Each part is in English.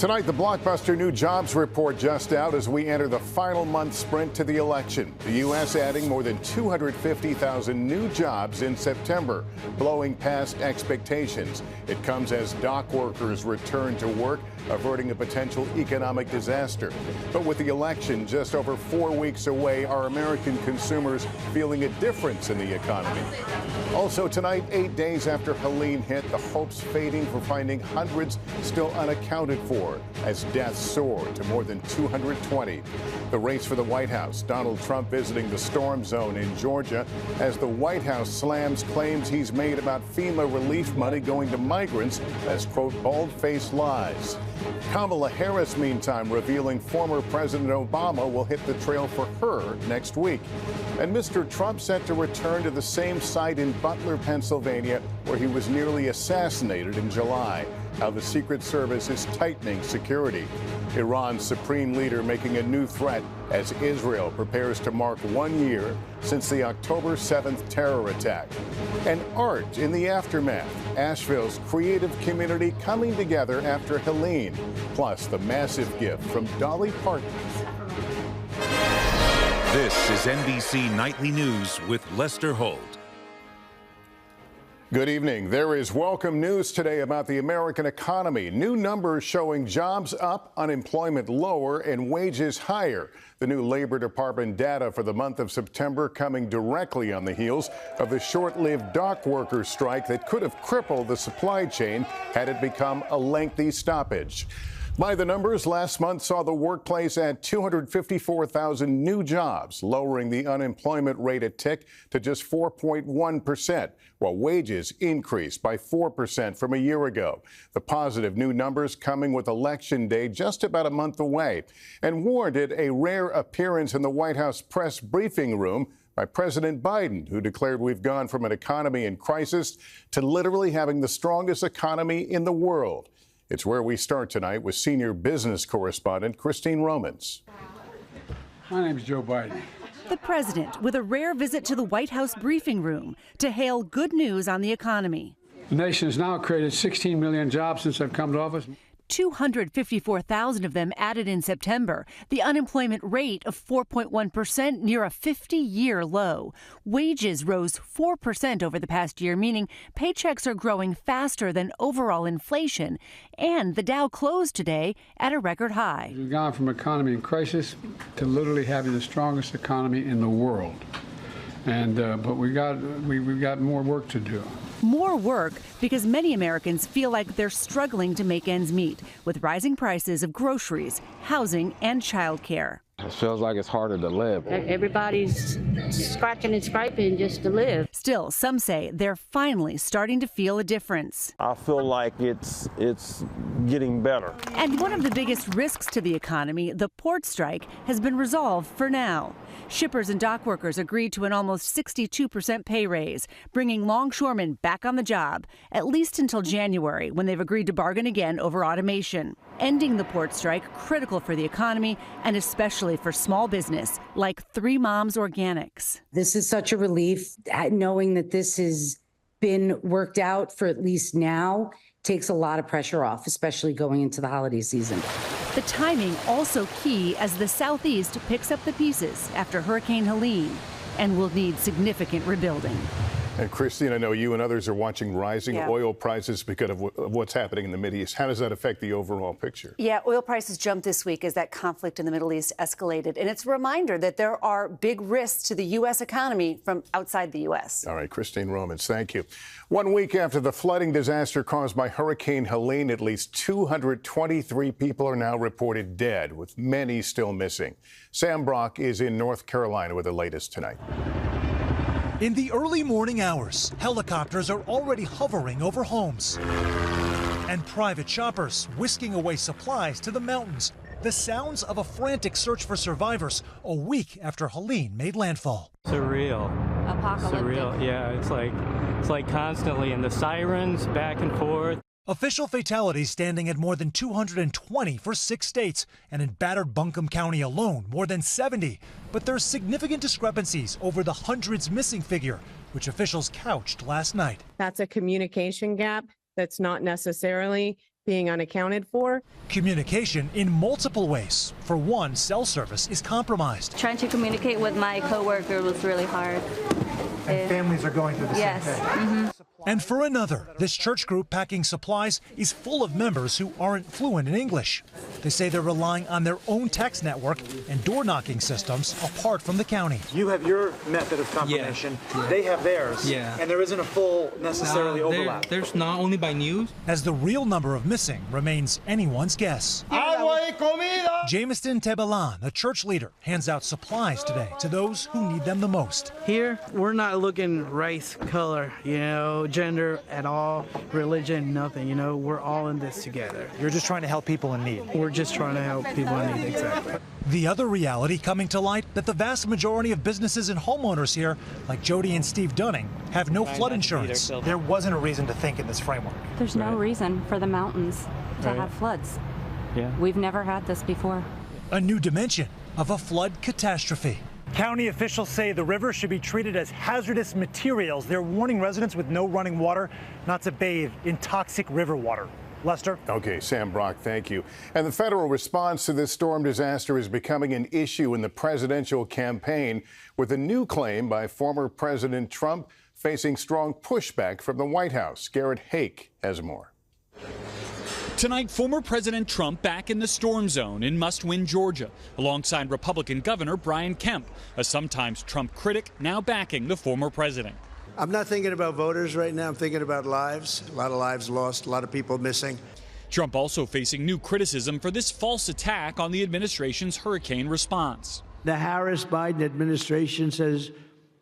Tonight, the blockbuster new jobs report just out as we enter the final month sprint to the election. The U.S. adding more than 250,000 new jobs in September, blowing past expectations. It comes as dock workers return to work, averting a potential economic disaster. But with the election just over 4 weeks away, are American consumers feeling a difference in the economy? Also tonight, 8 days after Helene hit, the hopes fading for finding hundreds still unaccounted for as deaths soar to more than 220. The race for the White House, Donald Trump visiting the storm zone in Georgia as the White House slams claims he's made about FEMA relief money going to migrants as, quote, bald-faced lies. Kamala Harris, meantime, revealing former President Obama will hit the trail for her next week. And Mr. Trump set to return to the same site in Butler, Pennsylvania, where he was nearly assassinated in July. How the Secret Service is tightening security. Iran's supreme leader making a new threat as Israel prepares to mark 1 year since the October 7th terror attack. And art in the aftermath. Asheville's creative community coming together after Helene. Plus, the massive gift from Dolly Parton. This is NBC Nightly News with Lester Holt. Good evening. There is welcome news today about the American economy. New numbers showing jobs up, unemployment lower, and wages higher. The new Labor Department data for the month of September coming directly on the heels of the short-lived dock workers strike that could have crippled the supply chain had it become a lengthy stoppage. By the numbers, last month saw the workplace add 254,000 new jobs, lowering the unemployment rate a tick to just 4.1%, while wages increased by 4% from a year ago. The positive new numbers coming with Election Day just about a month away, and warranted a rare appearance in the White House press briefing room by President Biden, who declared we've gone from an economy in crisis to literally having the strongest economy in the world. It's where we start tonight with senior business correspondent Christine Romans. My name's Joe Biden. The president with a rare visit to the White House briefing room to hail good news on the economy. The nation has now created 16 million jobs since I've come to office. 254,000 of them added in September. The unemployment rate of 4.1%, near a 50-year low. Wages rose 4% over the past year, meaning paychecks are growing faster than overall inflation. And the Dow closed today at a record high. We've gone from economy in crisis to literally having the strongest economy in the world. And but we've got more work to do. More work because many Americans feel like they're struggling to make ends meet with rising prices of groceries, housing, and childcare. It feels like it's harder to live. Everybody's scratching and scraping just to live. Still, some say they're finally starting to feel a difference. I feel like it's getting better. And one of the biggest risks to the economy, the port strike, has been resolved for now. Shippers and dock workers agreed to an almost 62% pay raise, bringing longshoremen back on the job, at least until January, when they've agreed to bargain again over automation. Ending the port strike critical for the economy and especially for small business like Three Moms Organics. This is such a relief. Knowing that this has been worked out for at least now takes a lot of pressure off, especially going into the holiday season. The timing also key as the Southeast picks up the pieces after Hurricane Helene and will need significant rebuilding. And Christine, I know you and others are watching rising oil prices because of what's happening in the Mideast. How does that affect the overall picture? Yeah, oil prices jumped this week as that conflict in the Middle East escalated. And it's a reminder that there are big risks to the U.S. economy from outside the U.S. All right, Christine Romans, thank you. 1 week after the flooding disaster caused by Hurricane Helene, at least 223 people are now reported dead, with many still missing. Sam Brock is in North Carolina with the latest tonight. In the early morning hours, helicopters are already hovering over homes and private shoppers whisking away supplies to the mountains. The sounds of a frantic search for survivors a week after Helene made landfall. Surreal. Apocalyptic. Surreal, yeah. It's like constantly, and the sirens back and forth. Official fatalities standing at more than 220 for 6 states, and in battered Buncombe County alone, more than 70. But there's significant discrepancies over the hundreds missing figure, which officials couched last night. That's a communication gap that's not necessarily being unaccounted for. Communication in multiple ways. For one, cell service is compromised. Trying to communicate with my coworker was really hard. And families are going through the same thing. Mm-hmm. And for another, this church group packing supplies is full of members who aren't fluent in English. They say they're relying on their own text network and door-knocking systems apart from the county. You have your method of confirmation. Yeah. They have theirs. Yeah. And there isn't a full necessarily overlap. There's not only by news. As the real number of missing remains anyone's guess. Jameson Tebelan, a church leader, hands out supplies today to those who need them the most. Here, we're not looking race, color, gender at all, religion, nothing. We're all in this together. You're just trying to help people in need. We're just trying to help people in need, exactly. The other reality coming to light that the vast majority of businesses and homeowners here, like Jody and Steve Dunning, have no flood insurance. There wasn't a reason to think in this framework. There's no reason for the mountains to have floods. Yeah. We've never had this before. A new dimension of a flood catastrophe. County officials say the river should be treated as hazardous materials. They're warning residents with no running water not to bathe in toxic river water. Lester? Okay, Sam Brock, thank you. And the federal response to this storm disaster is becoming an issue in the presidential campaign, with a new claim by former President Trump facing strong pushback from the White House. Garrett Hake has more. Tonight, former President Trump back in the storm zone in must-win Georgia, alongside Republican Governor Brian Kemp, a sometimes Trump critic now backing the former president. I'm not thinking about voters right now. I'm thinking about lives. A lot of lives lost, a lot of people missing. Trump also facing new criticism for this false attack on the administration's hurricane response. The Harris-Biden administration says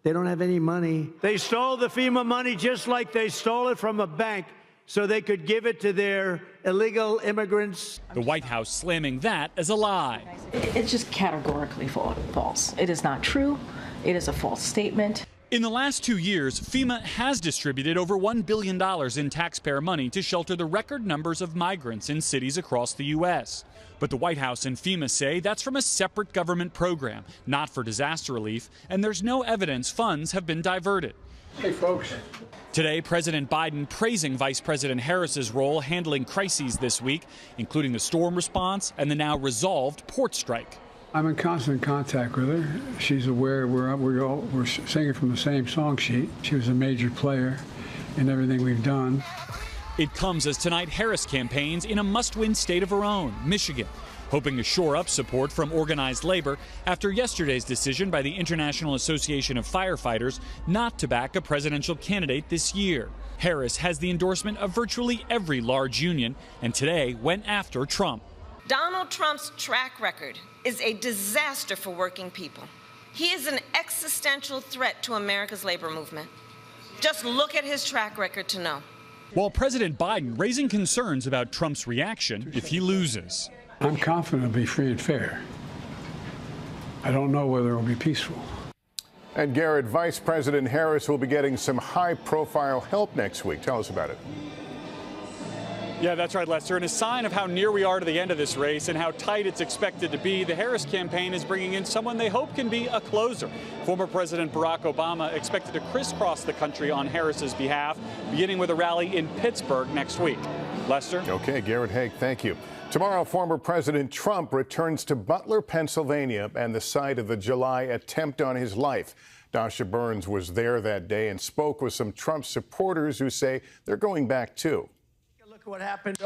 they don't have any money. They stole the FEMA money just like they stole it from a bank so they could give it to their illegal immigrants. The White House slamming that as a lie. It's just categorically false. It is not true. It is a false statement. In the last 2 years, FEMA has distributed over $1 billion in taxpayer money to shelter the record numbers of migrants in cities across the U.S. But the White House and FEMA say that's from a separate government program, not for disaster relief, and there's no evidence funds have been diverted. Hey, folks. Today, President Biden praising Vice President Harris's role handling crises this week, including the storm response and the now resolved port strike. I'm in constant contact with her. She's aware we're singing from the same song sheet. She was a major player in everything we've done. It comes as tonight Harris campaigns in a must-win state of her own, Michigan, hoping to shore up support from organized labor after yesterday's decision by the International Association of Firefighters not to back a presidential candidate this year. Harris has the endorsement of virtually every large union, and today went after Trump. Donald Trump's track record is a disaster for working people. He is an existential threat to America's labor movement. Just look at his track record to know. While President Biden raising concerns about Trump's reaction if he loses. I'm confident it'll be free and fair. I don't know whether it'll be peaceful. And Garrett, Vice President Harris will be getting some high-profile help next week. Tell us about it. Yeah, that's right, Lester. And a sign of how near we are to the end of this race and how tight it's expected to be, the Harris campaign is bringing in someone they hope can be a closer. Former President Barack Obama expected to crisscross the country on Harris's behalf, beginning with a rally in Pittsburgh next week. Lester? Okay, Garrett Hake, thank you. Tomorrow, former President Trump returns to Butler, Pennsylvania, and the site of the July attempt on his life. Dasha Burns was there that day and spoke with some Trump supporters who say they're going back too. Look what happened.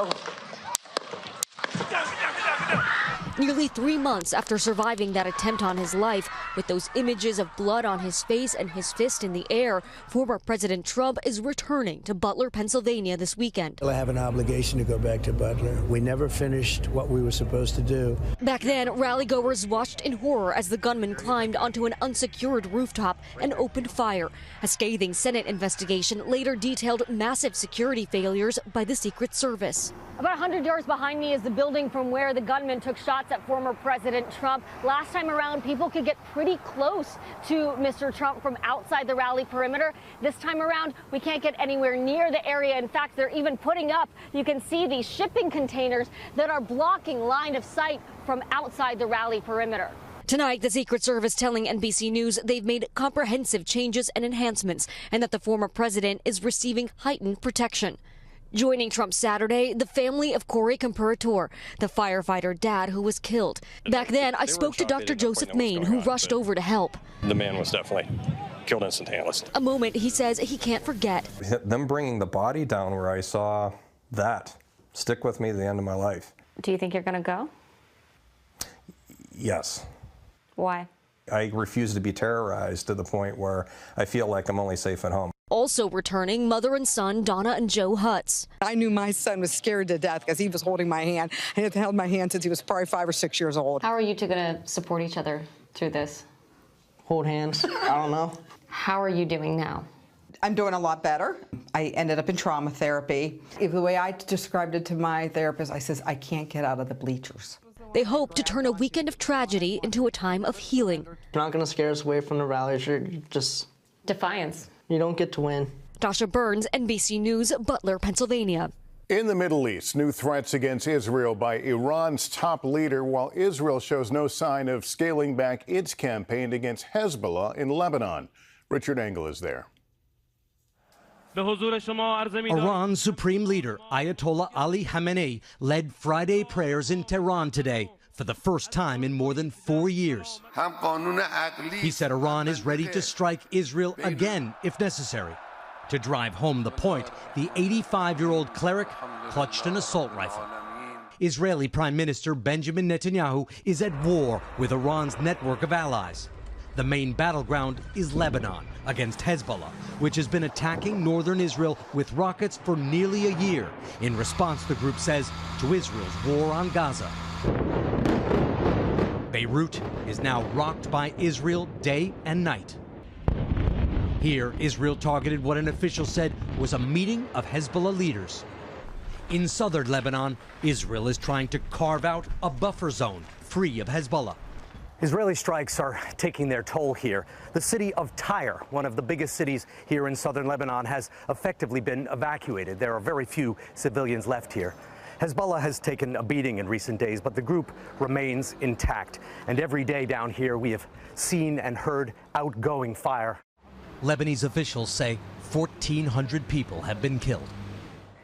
Nearly 3 months after surviving that attempt on his life, with those images of blood on his face and his fist in the air, former President Trump is returning to Butler, Pennsylvania this weekend. I have an obligation to go back to Butler. We never finished what we were supposed to do. Back then, rally-goers watched in horror as the gunman climbed onto an unsecured rooftop and opened fire. A scathing Senate investigation later detailed massive security failures by the Secret Service. About 100 yards behind me is the building from where the gunman took shots at former President Trump. Last time around, people could get pretty close to Mr. Trump from outside the rally perimeter. This time around, we can't get anywhere near the area. In fact, they're even putting up, you can see these shipping containers that are blocking line of sight from outside the rally perimeter. Tonight, the Secret Service telling NBC News they've made comprehensive changes and enhancements and that the former president is receiving heightened protection. Joining Trump Saturday, the family of Corey Comparator, the firefighter dad who was killed. Back then, I spoke to Dr. Joseph Main, who rushed over to help. The man was definitely killed instantaneously. A moment he says he can't forget. Them bringing the body down where I saw that stick with me to the end of my life. Do you think you're going to go? Yes. Why? I refuse to be terrorized to the point where I feel like I'm only safe at home. Also returning, mother and son Donna and Joe Hutz. I knew my son was scared to death because he was holding my hand. He had held my hand since he was probably 5 or 6 years old. How are you two going to support each other through this? Hold hands. I don't know. How are you doing now? I'm doing a lot better. I ended up in trauma therapy. The way I described it to my therapist, I says, I can't get out of the bleachers. They hope to turn a weekend of tragedy into a time of healing. You're not going to scare us away from the rallies. You're just... Defiance. You don't get to win. Tasha Burns, NBC News, Butler, Pennsylvania. In the Middle East, new threats against Israel by Iran's top leader, while Israel shows no sign of scaling back its campaign against Hezbollah in Lebanon. Richard Engel is there. Iran's supreme leader, Ayatollah Ali Khamenei, led Friday prayers in Tehran today for the first time in more than 4 years. He said Iran is ready to strike Israel again if necessary. To drive home the point, the 85-year-old cleric clutched an assault rifle. Israeli Prime Minister Benjamin Netanyahu is at war with Iran's network of allies. The main battleground is Lebanon against Hezbollah, which has been attacking northern Israel with rockets for nearly a year, in response, the group says, to Israel's war on Gaza. Beirut is now rocked by Israel day and night. Here, Israel targeted what an official said was a meeting of Hezbollah leaders. In southern Lebanon, Israel is trying to carve out a buffer zone free of Hezbollah. Israeli strikes are taking their toll here. The city of Tyre, one of the biggest cities here in southern Lebanon, has effectively been evacuated. There are very few civilians left here. Hezbollah has taken a beating in recent days, but the group remains intact. And every day down here, we have seen and heard outgoing fire. Lebanese officials say 1,400 people have been killed.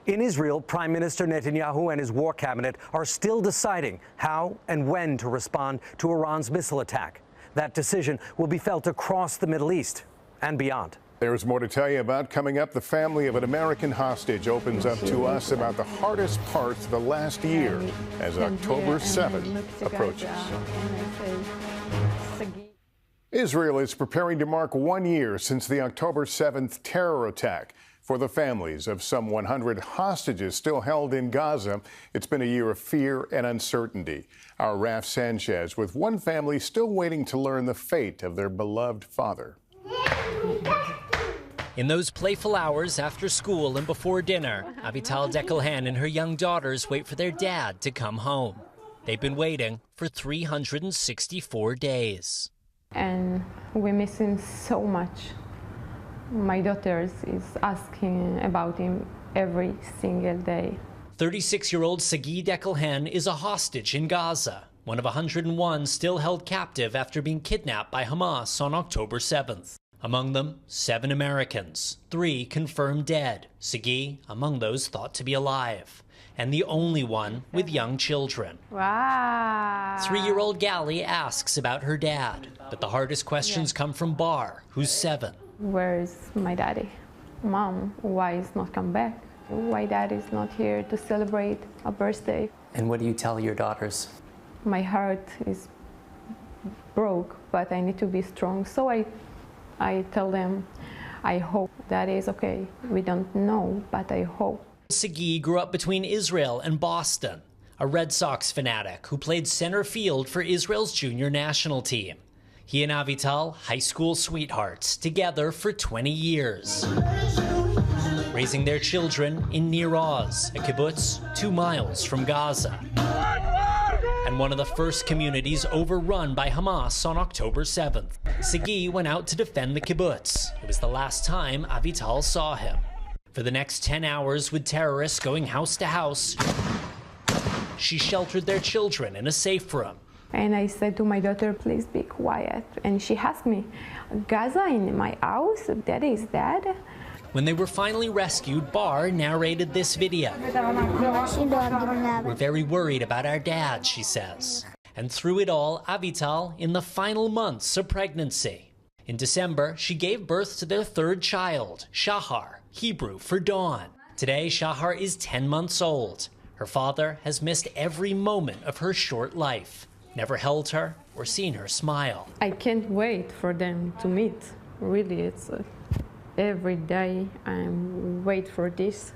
In Israel, Prime Minister Netanyahu and his war cabinet are still deciding how and when to respond to Iran's missile attack. That decision will be felt across the Middle East and beyond. There's more to tell you about coming up. The family of an American hostage opens up to us about the hardest parts of the last year as October 7th approaches. Israel is preparing to mark 1 year since the October 7th terror attack. For the families of some 100 hostages still held in Gaza, it's been a year of fear and uncertainty. Our Raf Sanchez with one family still waiting to learn the fate of their beloved father. In those playful hours after school and before dinner, Avital Deckelhan and her young daughters wait for their dad to come home. They've been waiting for 364 days. And we miss him so much. My daughter is asking about him every single day. 36-year-old Sagi Deckelhan is a hostage in Gaza, one of 101 still held captive after being kidnapped by Hamas on October 7th. Among them, 7 Americans, 3 confirmed dead, Sagi among those thought to be alive, and the only one with young children. Wow. 3-year-old Gali asks about her dad, but the hardest questions come from Bar, who's 7. Where is my daddy? Mom, why is not come back? Why dad is not here to celebrate a birthday? And what do you tell your daughters? My heart is broke, but I need to be strong. So I tell them, I hope that is okay. We don't know, but I hope. Sagi grew up between Israel and Boston, a Red Sox fanatic who played center field for Israel's junior national team. He and Avital, high school sweethearts, together for 20 years. Raising their children in Nir Oz, a kibbutz 2 miles from Gaza. And one of the first communities overrun by Hamas on October 7th. Sagi went out to defend the kibbutz. It was the last time Avital saw him. For the next 10 hours with terrorists going house to house, she sheltered their children in a safe room. And I said to my daughter, please be quiet. And she asked me, Gaza in my house? Daddy is dead? When they were finally rescued, Bar narrated this video. "We're very worried about our dad," she says. And through it all, Avital in the final months of pregnancy. In December, she gave birth to their third child, Shahar, Hebrew for dawn. Today, Shahar is 10 months old. Her father has missed every moment of her short life, never held her or seen her smile. I can't wait for them to meet. Really, it's every day I wait for this.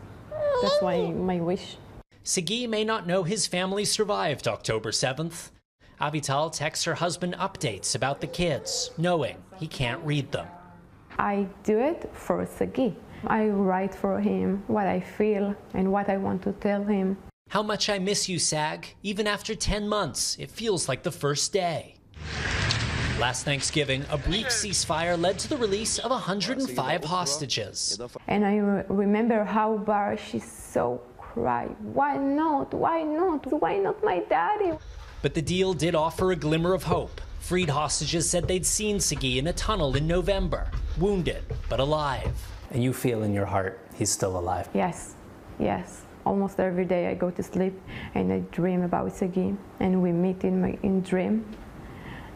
That's my wish. Sagi may not know his family survived October 7th. Avital texts her husband updates about the kids, knowing he can't read them. I do it for Sagi. I write for him what I feel and what I want to tell him. "How much I miss you, Sag. Even after 10 months, it feels like the first day." Last Thanksgiving, a brief ceasefire led to the release of 105 hostages. And I remember how Bar, she so cried. Why not? Why not? Why not my daddy? But the deal did offer a glimmer of hope. Freed hostages said they'd seen Sagi in a tunnel in November, wounded but alive. And you feel in your heart he's still alive? Yes, yes. Almost every day I go to sleep and I dream about Sagi, and we meet in dream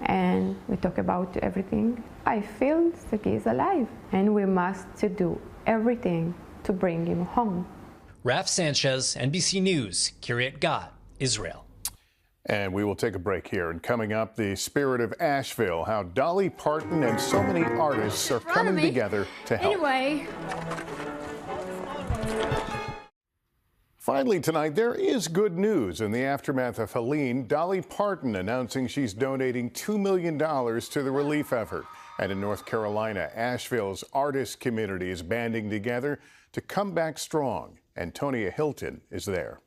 and we talk about everything. I feel Sagi is alive, and we must do everything to bring him home. Raf Sanchez, NBC News, Kiryat Gat, Israel. And we will take a break here. And coming up, the spirit of Asheville, how Dolly Parton and so many artists are coming together to help. Anyway. Finally tonight, there is good news. In the aftermath of Helene, Dolly Parton announcing she's donating $2 million to the relief effort. And in North Carolina, Asheville's artist community is banding together to come back strong. Antonia Hilton is there.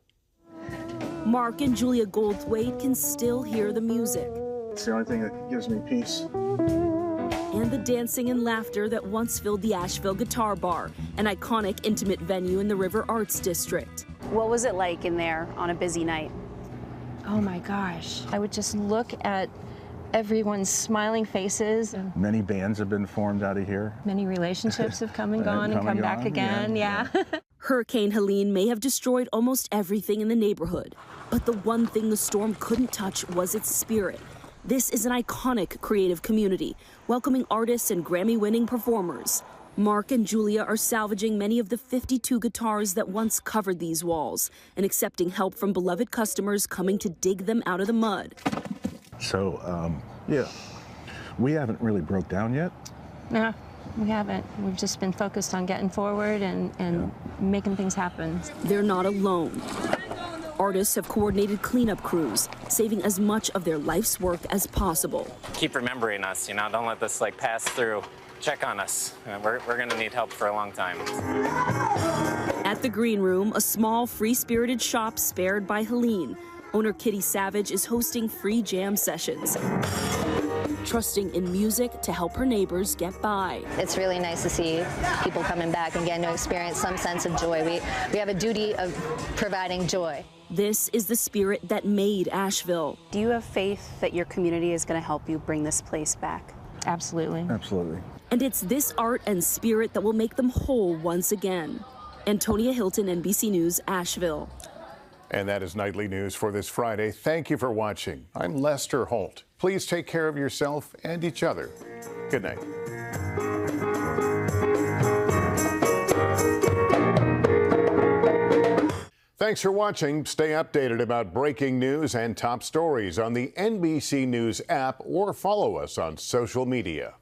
Mark and Julia Goldthwait can still hear the music. It's the only thing that gives me peace. And the dancing and laughter that once filled the Asheville Guitar Bar, an iconic intimate venue in the River Arts District. What was it like in there on a busy night? Oh my gosh. I would just look at everyone's smiling faces. Many bands have been formed out of here. Many relationships have come and gone and come back again, yeah. Hurricane Helene may have destroyed almost everything in the neighborhood, but the one thing the storm couldn't touch was its spirit. This is an iconic creative community, welcoming artists and Grammy-winning performers. Mark and Julia are salvaging many of the 52 guitars that once covered these walls and accepting help from beloved customers coming to dig them out of the mud. So, yeah, we haven't really broke down yet. No, we haven't. We've just been focused on getting forward and making things happen. They're not alone. Artists have coordinated cleanup crews, saving as much of their life's work as possible. Keep remembering us, you know, don't let this pass through. Check on us. We're going to need help for a long time. At the Green Room, a small, free-spirited shop spared by Helene, owner Kitty Savage is hosting free jam sessions, trusting in music to help her neighbors get by. It's really nice to see people coming back and getting to experience some sense of joy. We have a duty of providing joy. This is the spirit that made Asheville. Do you have faith that your community is going to help you bring this place back? Absolutely. Absolutely. And it's this art and spirit that will make them whole once again. Antonia Hilton, NBC News, Asheville. And that is Nightly News for this Friday. Thank you for watching. I'm Lester Holt. Please take care of yourself and each other. Good night. Thanks for watching. Stay updated about breaking news and top stories on the NBC News app or follow us on social media.